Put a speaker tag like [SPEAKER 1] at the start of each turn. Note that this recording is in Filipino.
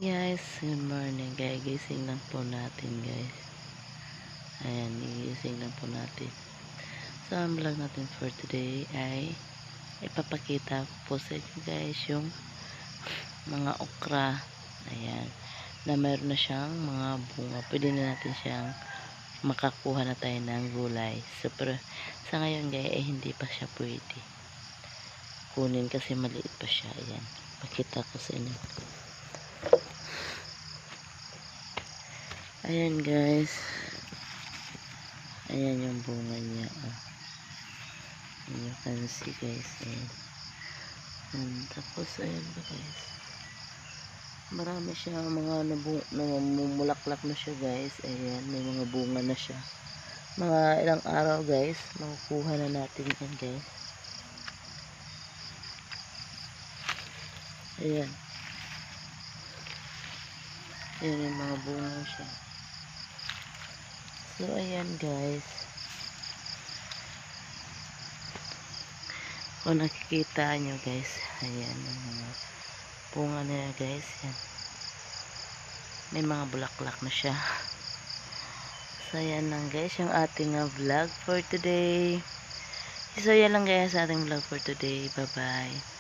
[SPEAKER 1] Guys, good morning. Kaya gising lang po natin guys. Ayan, gising lang po natin. So, ang vlog natin for today ay ipapakita ko po sa inyo guys yung mga okra. Ayan, na mayroon na siyang mga bunga. Pwede na natin siyang makakuha na tayo ng gulay. So, pero sa ngayon guys, hindi pa siya pwede kunin kasi maliit pa siya. Ayan, pakita ko sa inyo. Ayan guys. Ayan yung bunga niya. Oh. You can see guys. Ayan. Tapos ayan ba guys. Marami siya mga namumulaklak na siya guys. Ayan. May mga bunga na siya. Mga ilang araw guys. Makukuha na natin yan guys. Ayan. Ayan yung mga bunga siya. So ayan guys. Kung nakikita nyo guys. Ayan yung mga bunga niya guys. Yan. May mga bulaklak na siya. So yan lang guys yung ating vlog for today. So yan lang guys sa ating vlog for today. Bye bye.